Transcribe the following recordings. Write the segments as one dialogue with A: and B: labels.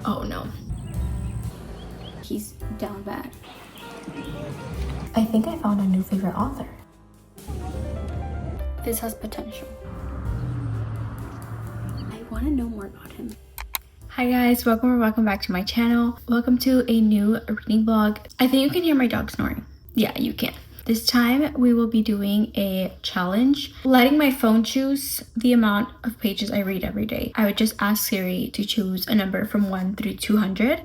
A: Oh no. He's down bad. I think I found a new favorite author. This has potential. I want to know more about him. Hi guys, welcome back to my channel. Welcome to a new reading vlog. I think you can hear my dog snoring. Yeah, you can. This time we will be doing a challenge, letting my phone choose the amount of pages I read every day. I would just ask Siri to choose a number from 1 through 200,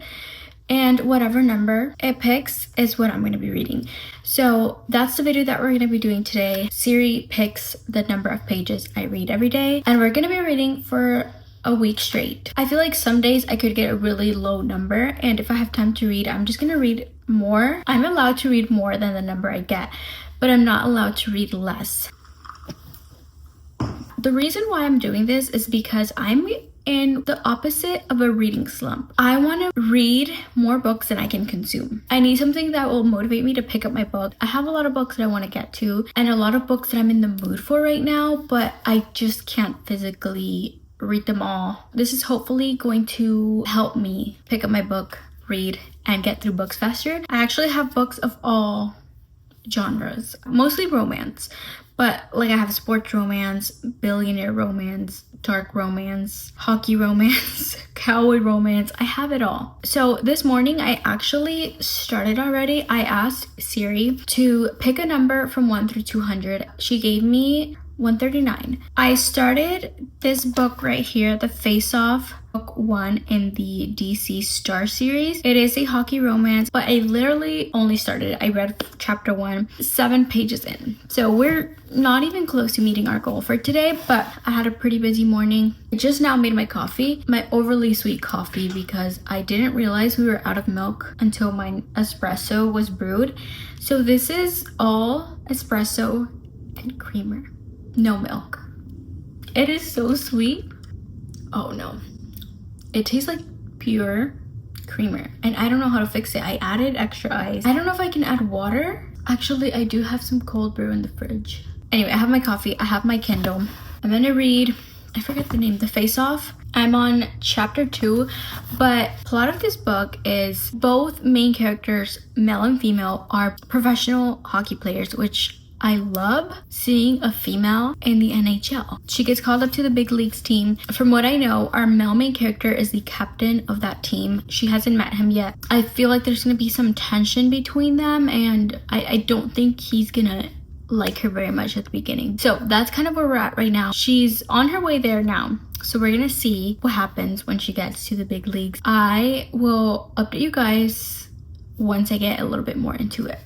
A: and whatever number it picks is what I'm going to be reading. So that's the video that we're going to be doing today. Siri picks the number of pages I read every day, and we're going to be reading for a week straight. I feel like some days I could get a really low number, and if I have time to read, I'm just gonna read more. I'm allowed to read more than the number I get, but I'm not allowed to read less. The reason why I'm doing this is because I'm in the opposite of a reading slump. I want to read more books than I can consume. I need something that will motivate me to pick up my book. I have a lot of books that I want to get to, and a lot of books that I'm in the mood for right now, but I just can't physically read them all. This is hopefully going to help me pick up my book, read, and get through books faster. I actually have books of all genres, mostly romance, but like I have sports romance, billionaire romance, dark romance, hockey romance, cowboy romance. I have it all. So this morning I actually started already. I asked Siri to pick a number from 1 through 200. She gave me 139. I started this book right here, The Face Off, book 1 in the DC Star series. It is a hockey romance, but I literally only started. I read chapter 1, 7 pages in. So we're not even close to meeting our goal for today, but I had a pretty busy morning. I just now made my coffee, my overly sweet coffee, because I didn't realize we were out of milk until my espresso was brewed. So this is all espresso and creamer. No milk. It is so sweet. Oh no. It tastes like pure creamer, and I don't know how to fix it. I added extra ice. I don't know if I can add water. Actually, I do have some cold brew in the fridge. Anyway, I have my coffee. I have my Kindle. I'm gonna read, I forget the name, The Face Off. I'm on chapter 2, but plot of this book is both main characters, male and female, are professional hockey players, which I love seeing a female in the NHL. She gets called up to the big leagues team. From what I know, our male main character is the captain of that team. She hasn't met him yet. I feel like there's gonna be some tension between them, and I don't think he's gonna like her very much at the beginning. So that's kind of where we're at right now. She's on her way there now. So we're gonna see what happens when she gets to the big leagues. I will update you guys once I get a little bit more into it.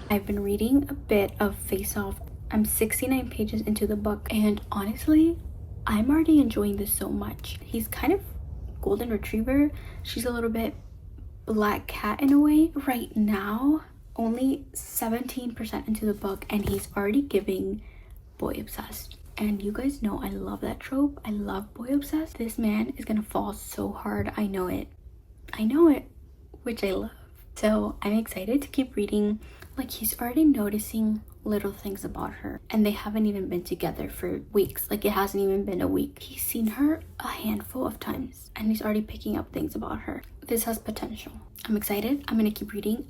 A: I've been reading a bit of Face Off. I'm 69 pages into the book, and honestly, I'm already enjoying this so much. He's kind of golden retriever. She's a little bit black cat in a way. Right now, only 17% into the book, and he's already giving boy obsessed. And you guys know I love that trope. I love boy obsessed. This man is gonna fall so hard. I know it, which I love. So I'm excited to keep reading. Like, he's already noticing little things about her, and they haven't even been together for weeks. Like, it hasn't even been a week. He's seen her a handful of times, and he's already picking up things about her. This has potential. I'm excited. I'm gonna keep reading.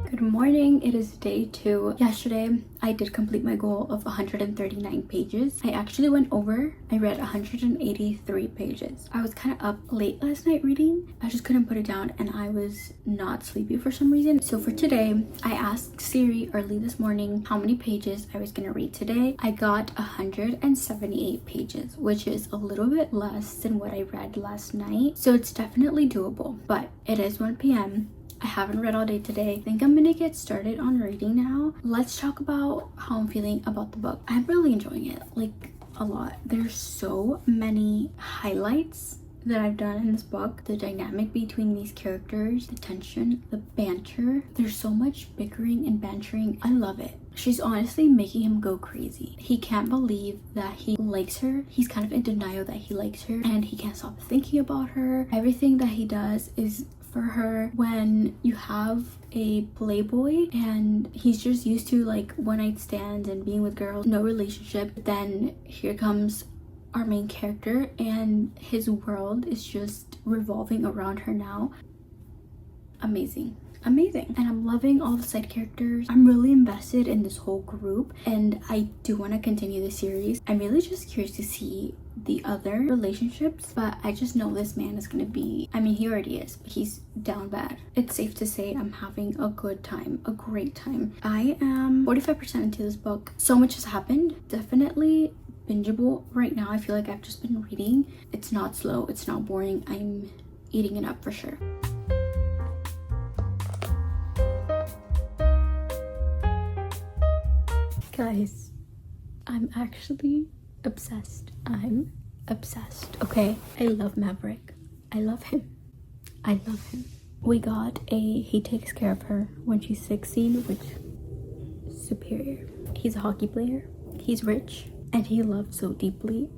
A: Good morning. It is day 2. Yesterday I did complete my goal of 139 pages. I actually went over. I read 183 pages. I was kind of up late last night reading. I just couldn't put it down, and I was not sleepy for some reason. So for today, I asked Siri early this morning how many pages I was gonna read today. I got 178 pages, which is a little bit less than what I read last night. So it's definitely doable, but it is 1 p.m. I haven't read all day today. I think I'm gonna get started on reading now. Let's talk about how I'm feeling about the book. I'm really enjoying it, like, a lot. There's so many highlights that I've done in this book. The dynamic between these characters, the tension, the banter. There's so much bickering and bantering. I love it. She's honestly making him go crazy. He can't believe that he likes her. He's kind of in denial that he likes her, and he can't stop thinking about her. Everything that he does is for her. When you have a playboy and he's just used to like one night stands and being with girls, no relationship, then here comes our main character and his world is just revolving around her now. Amazing. And I'm loving all the side characters. I'm really invested in this whole group, and I do want to continue the series. I'm really just curious to see the other relationships, but I just know this man is gonna be, I mean, he already is, but he's down bad. It's safe to say I'm having a good time, a great time. I am 45% into this book. So much has happened. Definitely bingeable right now. I feel like I've just been reading. It's not slow, it's not boring. I'm eating it up for sure. Guys, I'm actually obsessed. I'm obsessed, okay? I love Maverick. I love him. We got a he takes care of her when she's 16, which is superior. He's a hockey player. He's rich. And he loves so deeply.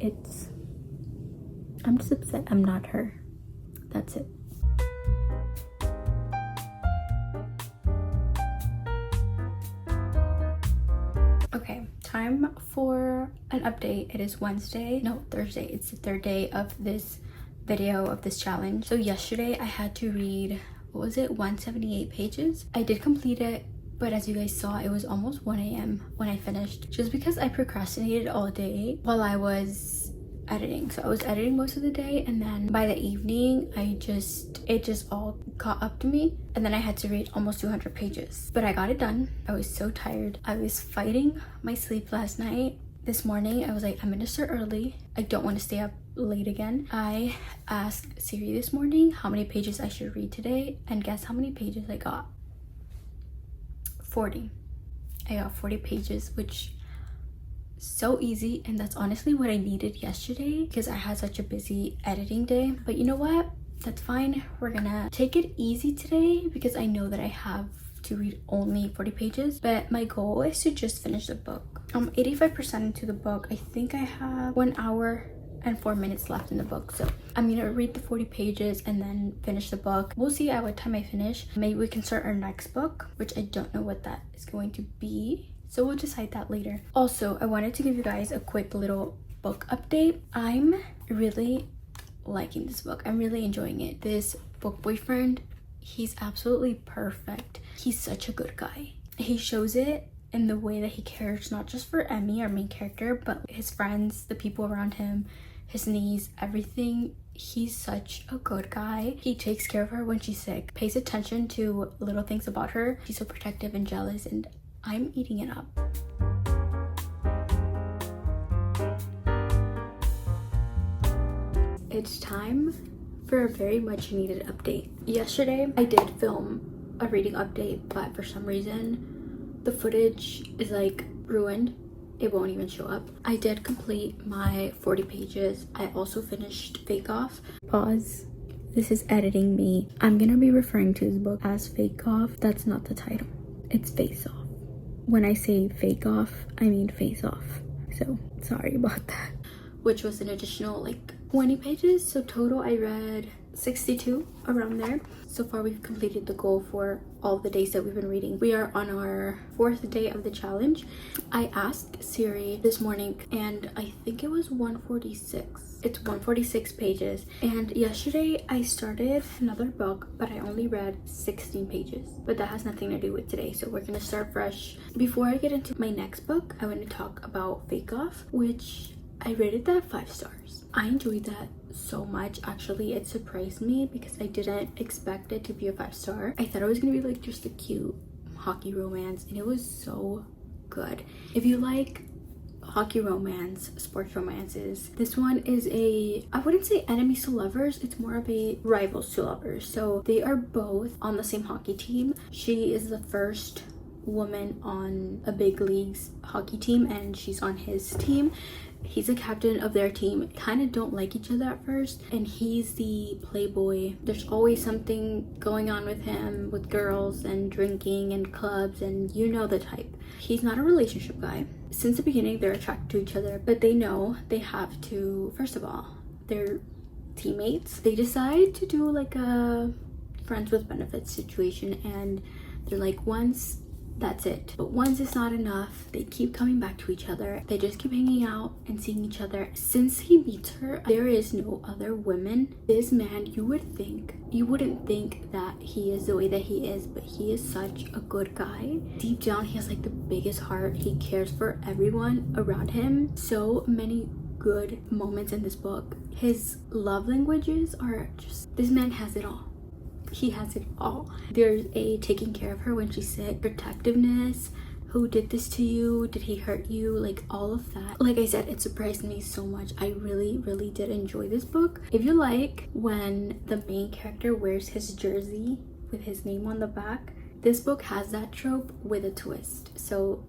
A: I'm just upset I'm not her. That's it. Okay, time for an update. It is Thursday. It's the third day of this video, of this challenge. So yesterday I had to read, 178 pages. I did complete it, but as you guys saw, it was almost 1 a.m. when I finished, just because I procrastinated all day while I was editing. So I was editing most of the day, and then by the evening it just all caught up to me, and then I had to read almost 200 pages, but I got it done. I was so tired. I was fighting my sleep last night. This morning I was like, I'm gonna start early. I don't want to stay up late again. I asked Siri this morning how many pages I should read today, and guess how many pages I got? 40. I got 40 pages, which so easy, and that's honestly what I needed yesterday because I had such a busy editing day. But you know what, that's fine. We're gonna take it easy today because I know that I have to read only 40 pages, but my goal is to just finish the book. I'm 85% into the book. I think I have 1 hour and 4 minutes left in the book, so I'm gonna read the 40 pages and then finish the book. We'll see at what time I finish. Maybe we can start our next book, which I don't know what that is going to be, so we'll decide that later. Also, I wanted to give you guys a quick little book update. I'm really liking this book. I'm really enjoying it. This book boyfriend, he's absolutely perfect. He's such a good guy. He shows it in the way that he cares, not just for Emmy, our main character, but his friends, the people around him, his niece, everything. He's such a good guy. He takes care of her when she's sick, pays attention to little things about her. He's so protective and jealous, and I'm eating it up. It's time for a very much needed update. Yesterday I did film a reading update, but for some reason the footage is like ruined. It won't even show up. I did complete my 40 pages. I also finished Fake Off. Pause. This is editing me. I'm gonna be referring to this book as Fake Off. That's not the title. It's Face Off. When I say Fake Off, I mean Face Off. So sorry about that. Which was an additional like 20 pages. So total I read 62, around there. So far we've completed the goal for all the days that we've been reading. We are on our 4th day of the challenge. I asked Siri this morning and I think it was 146. It's 146 pages. And yesterday I started another book, but I only read 16 pages. But that has nothing to do with today, so we're gonna start fresh. Before I get into my next book, I want to talk about Fake Off, which I rated that 5 stars. I enjoyed that so much. Actually, it surprised me because I didn't expect it to be a 5-star. I thought it was gonna be like just a cute hockey romance, and it was so good. If you like hockey romance, sports romances, this one is I wouldn't say enemies to lovers, it's more of a rivals to lovers. So they are both on the same hockey team. She is the first woman on a big leagues hockey team and she's on his team, He's the captain of their team. Kind of don't like each other at first, and he's the playboy. There's always something going on with him, with girls and drinking and clubs, and you know the type. He's not a relationship guy. Since the beginning, they're attracted to each other, but they know they have to, first of all, they're teammates. They decide to do like a friends with benefits situation, and they're like, once, that's it. But once it's not enough, they keep coming back to each other. They just keep hanging out and seeing each other. Since he meets her, there is no other women. This man, you wouldn't think that he is the way that he is, but he is such a good guy. Deep down, he has like the biggest heart. He cares for everyone around him. So many good moments in this book. His love languages are just, this man has it all. He has it all. There's a taking care of her when she's sick, protectiveness, who did this to you, did he hurt you, like all of that. Like I said, it surprised me so much. I really did enjoy this book. If you like when the main character wears his jersey with his name on the back, this book has that trope with a twist. So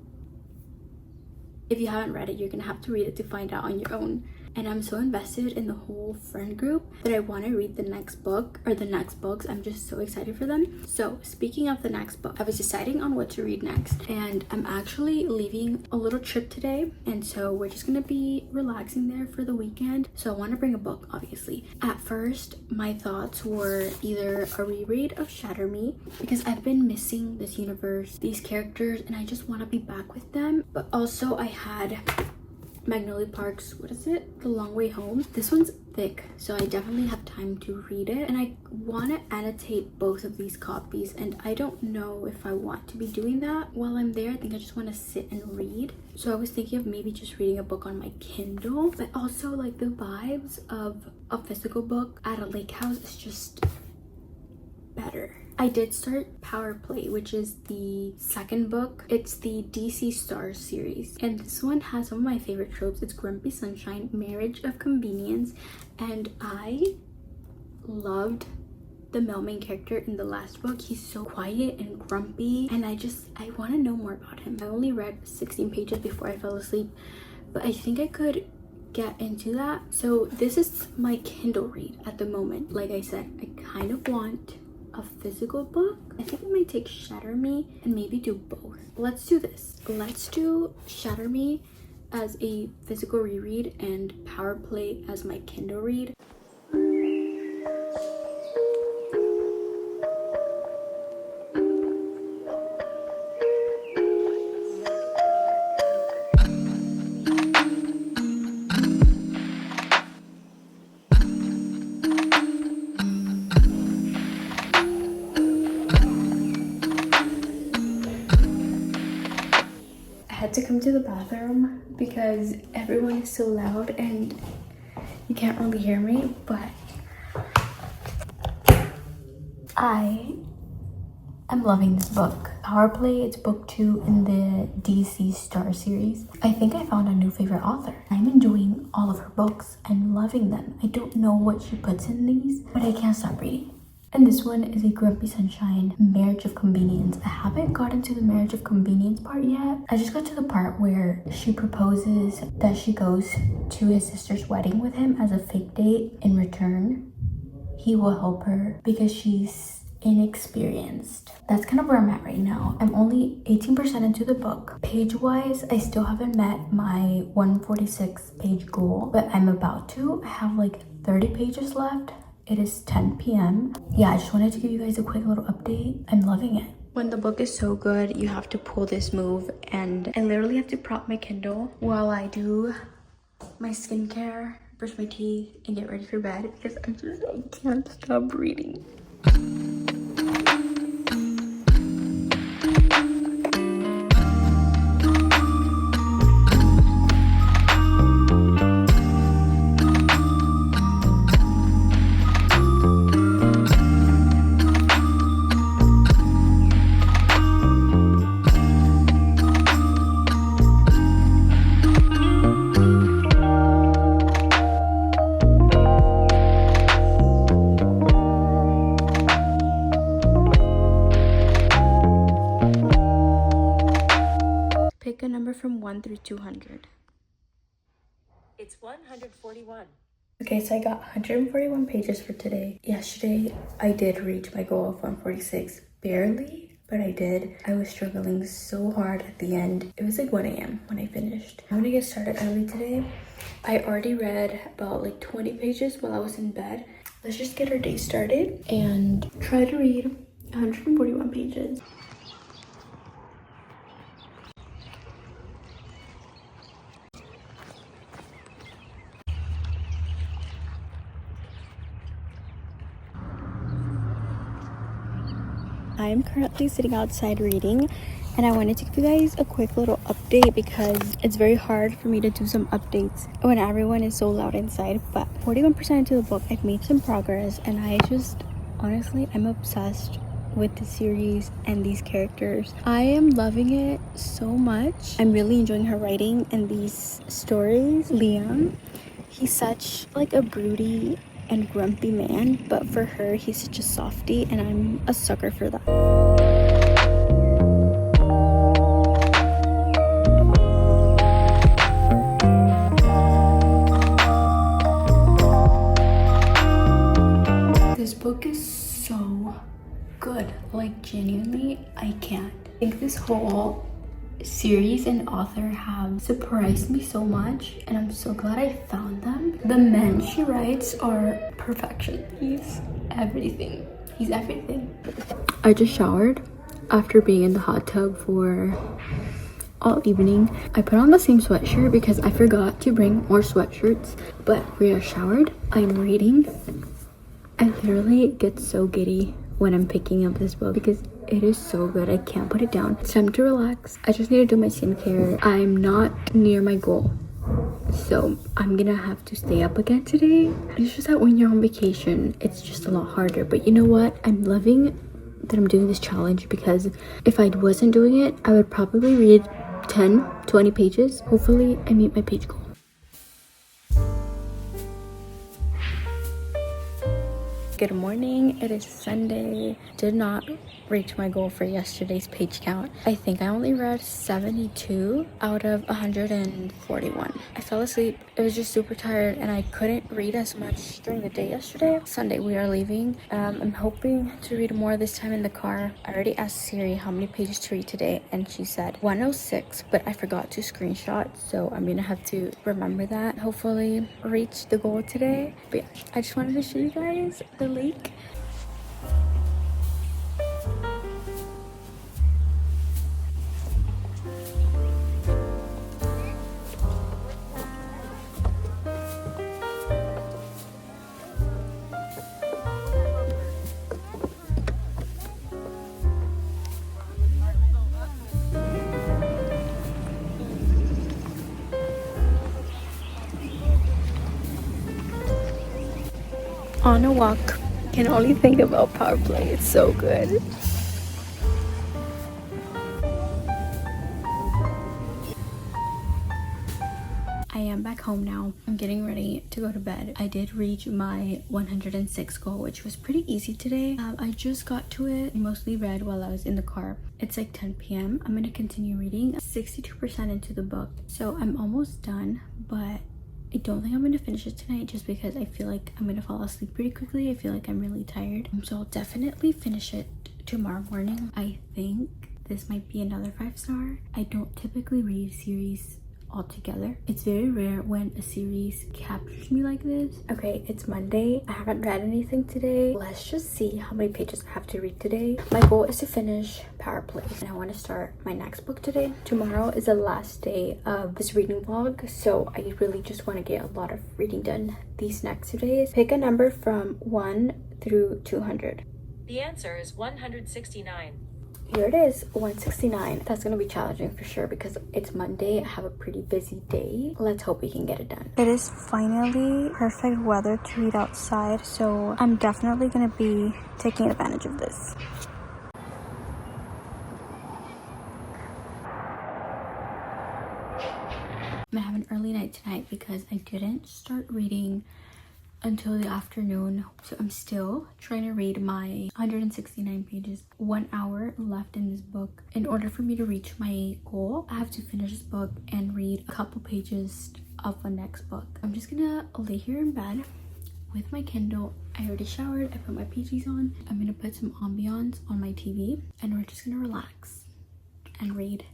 A: if you haven't read it, you're gonna have to read it to find out on your own. And I'm so invested in the whole friend group that I want to read the next book, or the next books. I'm just so excited for them. So speaking of the next book, I was deciding on what to read next, and I'm actually leaving a little trip today, and so we're just gonna be relaxing there for the weekend. So I want to bring a book, obviously. At first, my thoughts were either a reread of Shatter Me, because I've been missing this universe, these characters, and I just want to be back with them. But also I had Magnolia Park's, what is it? The Long Way Home. This one's thick, so I definitely have time to read it, and I want to annotate both of these copies, and I don't know if I want to be doing that while I'm there. I think I just want to sit and read. So I was thinking of maybe just reading a book on my Kindle, but also like the vibes of a physical book at a lake house is just better. I did start Power Play, which is the second book. It's the DC Stars series, and this one has some of my favorite tropes. It's grumpy sunshine, marriage of convenience, and I loved the male main character in the last book. He's so quiet and grumpy, and I want to know more about him. I only read 16 pages before I fell asleep, but I think I could get into that. So this is my Kindle read at the moment. Like I said, I kind of want a physical book. I think I might take Shatter Me and maybe do both. Let's do this. Let's do Shatter Me as a physical reread and Power Play as my Kindle read. To come to the bathroom because everyone is so loud and you can't really hear me, but I am loving this book. Power Play, it's book 2 in the DC Star series. I think I found a new favorite author. I'm enjoying all of her books. I'm loving them. I don't know what she puts in these, but I can't stop reading. And this one is a Grumpy Sunshine, Marriage of Convenience. I haven't gotten to the Marriage of Convenience part yet. I just got to the part where she proposes that she goes to his sister's wedding with him as a fake date. In return, he will help her because she's inexperienced. That's kind of where I'm at right now. I'm only 18% into the book. Page-wise, I still haven't met my 146 page goal, but I'm about to. I have like 30 pages left. It is 10 p.m. Yeah, I just wanted to give you guys a quick little update. I'm loving it. When the book is so good, you have to pull this move, and I literally have to prop my Kindle while I do my skincare, brush my teeth, and get ready for bed because I can't stop reading. Pick a number from 1 through 200.
B: It's 141.
A: Okay, so I got 141 pages for today. Yesterday, I did reach my goal of 146. Barely, but I did. I was struggling so hard at the end. It was like 1 a.m. when I finished. I'm gonna get started early today. I already read about like 20 pages while I was in bed. Let's just get our day started and try to read 141 pages. I'm currently sitting outside reading, and I wanted to give you guys a quick little update because it's very hard for me to do some updates when everyone is so loud inside. But 41% into the book, I've made some progress, and I just honestly, I'm obsessed with the series and these characters. I am loving it so much. I'm really enjoying her writing and these stories. Liam, he's such like a broody and grumpy man, but for her he's such a softie, and I'm a sucker for that. This book is so good, like genuinely I can't. I think this whole series and author have surprised me so much, and I'm so glad I found them. The men she writes are perfection. He's everything. He's everything. I just showered after being in the hot tub for all evening. I put on the same sweatshirt because I forgot to bring more sweatshirts, but we are showered. I'm reading. I literally get so giddy when I'm picking up this book because it is so good. I can't put it down. It's time to relax. I just need to do my skincare. I'm not near my goal, so I'm gonna have to stay up again today. It's just that when you're on vacation, it's just a lot harder. But you know what? I'm loving that I'm doing this challenge, because if I wasn't doing it, I would probably read 10-20 pages. Hopefully I meet my page goal. Good morning, it is Sunday. Did not reach my goal for yesterday's page count. I think I only read 72 out of 141. I fell asleep. I was just super tired and I couldn't read as much during the day yesterday. Sunday we are leaving. I'm hoping to read more this time in the car. I already asked Siri how many pages to read today, and she said 106, but I forgot to screenshot, so I'm gonna have to remember that. Hopefully reach the goal today. But yeah, I just wanted to show you guys the lake. On a walk, can only think about power play. It's so good. I am back home now. I'm getting ready to go to bed. I did reach my 106 goal, which was pretty easy today. I just got to it. I mostly read while I was in the car. It's like 10 p.m. I'm gonna continue reading. 62% into the book, so I'm almost done, but I don't think I'm gonna finish it tonight just because I feel like I'm gonna fall asleep pretty quickly. I feel like I'm really tired, so I'll definitely finish it tomorrow morning. I think this might be another 5-star. I don't typically read series altogether. It's very rare when a series captures me like this. Okay, it's Monday. I haven't read anything today. Let's just see how many pages I have to read today. My goal is to finish Power Play, and I want to start my next book today. Tomorrow is the last day of this reading vlog, so I really just want to get a lot of reading done these next 2 days. Pick a number from 1 through 200.
B: The answer is 169.
A: Here it is, 169. That's gonna be challenging for sure because it's Monday. I have a pretty busy day. Let's hope we can get it done. It is finally perfect weather to read outside, so I'm definitely gonna be taking advantage of this. I'm gonna have an early night tonight because I didn't start reading until the afternoon, so I'm still trying to read my 169 pages. 1 hour left in this book. In order for me to reach my goal, I have to finish this book and read a couple pages of the next book. I'm just gonna lay here in bed with my Kindle. I already showered, I put my PJs on. I'm gonna put some ambiance on my TV and we're just gonna relax and read.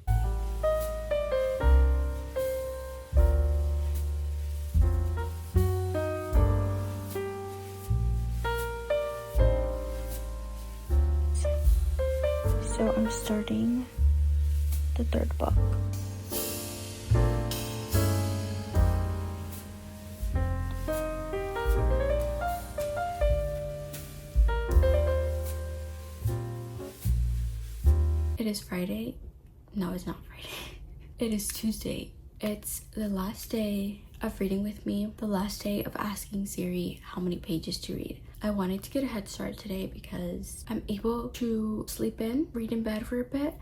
A: So I'm starting the third book. It is Friday. No, it's not Friday. It is Tuesday. It's the last day of reading with me, the last day of asking Siri how many pages to read. I wanted to get a head start today because I'm able to sleep in, read in bed for a bit.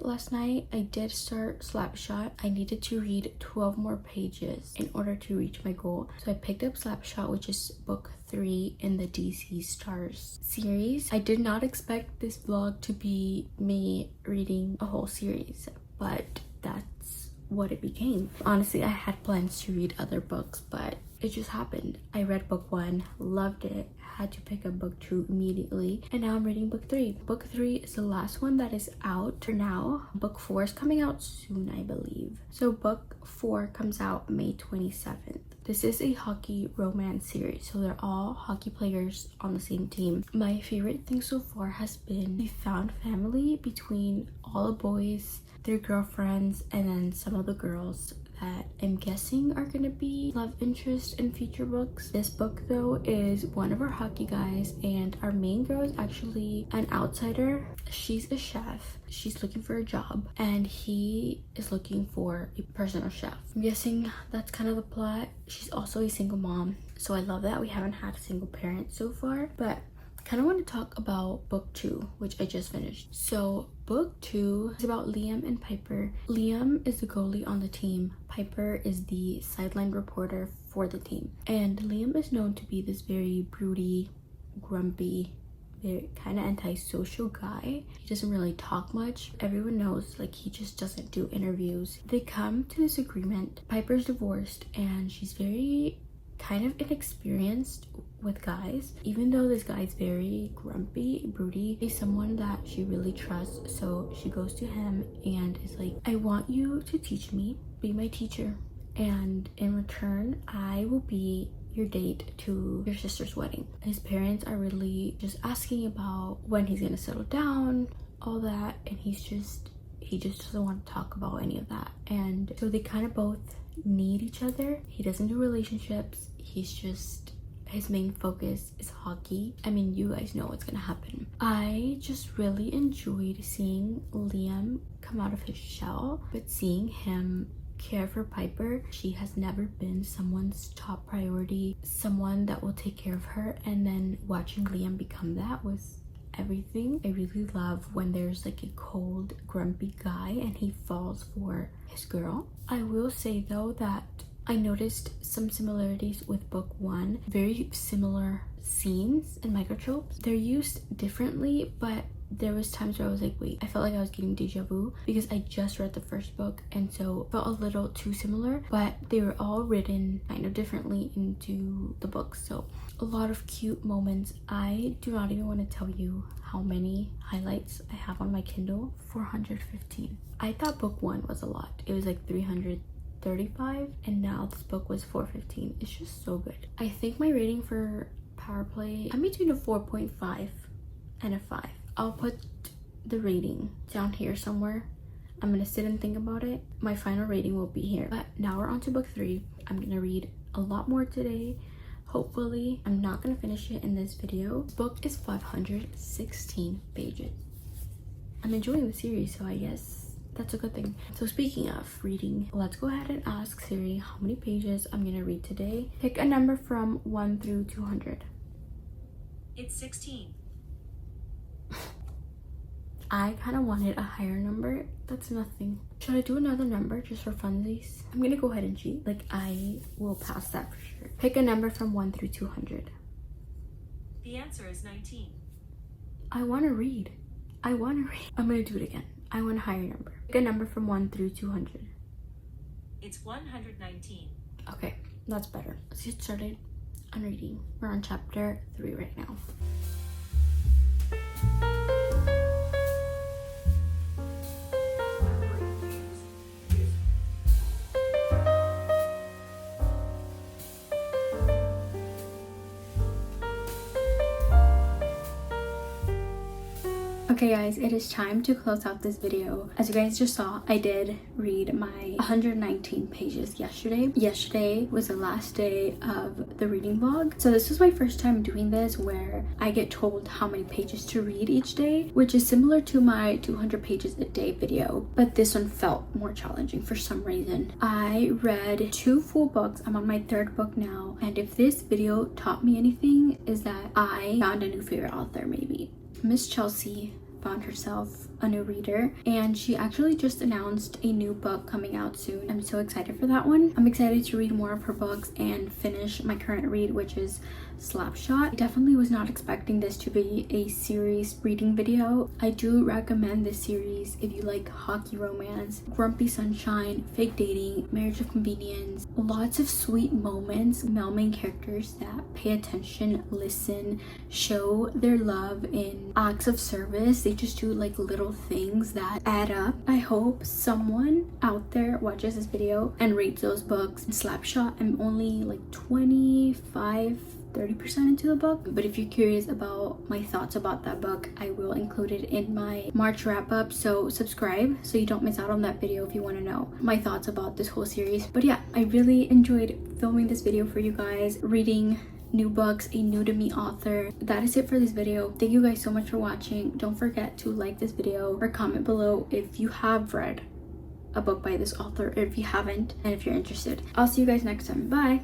A: Last night, I did start Slapshot. I needed to read 12 more pages in order to reach my goal. So I picked up Slapshot, which is book 3 in the DC Stars series. I did not expect this vlog to be me reading a whole series, but that's what it became. Honestly, I had plans to read other books, but it just happened. I read book 1, loved it, had to pick up book 2 immediately, and now I'm reading book 3. Book 3 is the last one that is out for now. Book 4 is coming out soon, I believe. So book 4 comes out May 27th. This is a hockey romance series, so they're all hockey players on the same team. My favorite thing so far has been the found family between all the boys, their girlfriends, and then some of the girls that I'm guessing are gonna be love interest in future books. This book though is one of our hockey guys, and our main girl is actually an outsider. She's a chef. She's looking for a job and he is looking for a personal chef. I'm guessing that's kind of the plot. She's also a single mom, so I love that we haven't had a single parent so far. But kind of want to talk about book 2, which I just finished. So book 2 is about Liam and Piper. Liam is the goalie on the team. Piper is the sideline reporter for the team. And Liam is known to be this very broody, grumpy, very kind of antisocial guy. He doesn't really talk much. Everyone knows like he just doesn't do interviews. They come to this agreement. Piper's divorced and she's very kind of inexperienced with guys. Even though this guy is very grumpy, broody, he's someone that she really trusts. So she goes to him and is like, I want you to teach me, be my teacher, and in return I will be your date to your sister's wedding. His parents are really just asking about when he's gonna settle down, all that, and he just doesn't want to talk about any of that. And so they kind of both need each other. He doesn't do relationships. His main focus is hockey. I mean, you guys know what's gonna happen. I just really enjoyed seeing Liam come out of his shell, but seeing him care for Piper. She has never been someone's top priority, someone that will take care of her, and then watching Liam become that was everything. I really love when there's like a cold, grumpy guy and he falls for his girl. I will say though that I noticed some similarities with book 1. Very similar scenes and microtropes. They're used differently, but there was times where I was like, wait, I felt like I was getting deja vu because I just read the first book and so felt a little too similar, but they were all written kind of differently into the books. So a lot of cute moments. I do not even want to tell you how many highlights I have on my Kindle. 415. I thought book 1 was a lot. It was like 335 and now this book was 415. It's just so good. I think my rating for Power Play, I'm between a 4.5 and a 5. I'll put the rating down here somewhere. I'm gonna sit and think about it. My final rating will be here. But now we're on to book 3. I'm gonna read a lot more today. Hopefully, I'm not gonna finish it in this video. This book is 516 pages. I'm enjoying the series, so I guess that's a good thing. So speaking of reading, let's go ahead and ask Siri how many pages I'm gonna read today. Pick a number from 1 through 200.
B: It's 16.
A: I kind of wanted a higher number. That's nothing. Should I do another number just for funsies? I'm gonna go ahead and cheat. Like, I will pass that for sure. Pick a number from 1 through 200.
B: The answer is 19.
A: I want to read. I'm gonna do it again. I want a higher number. Pick a number from 1 through 200.
B: It's 119.
A: Okay, that's better. Let's get started on reading. We're on chapter 3 right now. Okay guys, it is time to close out this video. As you guys just saw, I did read my 119 pages yesterday. Yesterday was the last day of the reading vlog. So this was my first time doing this where I get told how many pages to read each day, which is similar to my 200 pages a day video. But this one felt more challenging for some reason. I read 2 full books. I'm on my 3rd book now. And if this video taught me anything, is that I found a new favorite author maybe. Miss Chelsea found herself a new reader, and she actually just announced a new book coming out soon. I'm so excited for that one. I'm excited to read more of her books and finish my current read, which is Slapshot. I definitely was not expecting this to be a series reading video. I do recommend this series if you like hockey romance, grumpy sunshine, fake dating, marriage of convenience, lots of sweet moments, male main characters that pay attention, listen, show their love in acts of service. They just do like little things that add up. I hope someone out there watches this video and reads those books. Slapshot, I'm only like 30% into the book, but if you're curious about my thoughts about that book, I will include it in my March wrap-up, so subscribe so you don't miss out on that video if you want to know my thoughts about this whole series. But yeah, I really enjoyed filming this video for you guys, reading new books, a new to me author. That is it for this video. Thank you guys so much for watching. Don't forget to like this video or comment below if you have read a book by this author, or if you haven't, and if you're interested. I'll see you guys next time. Bye.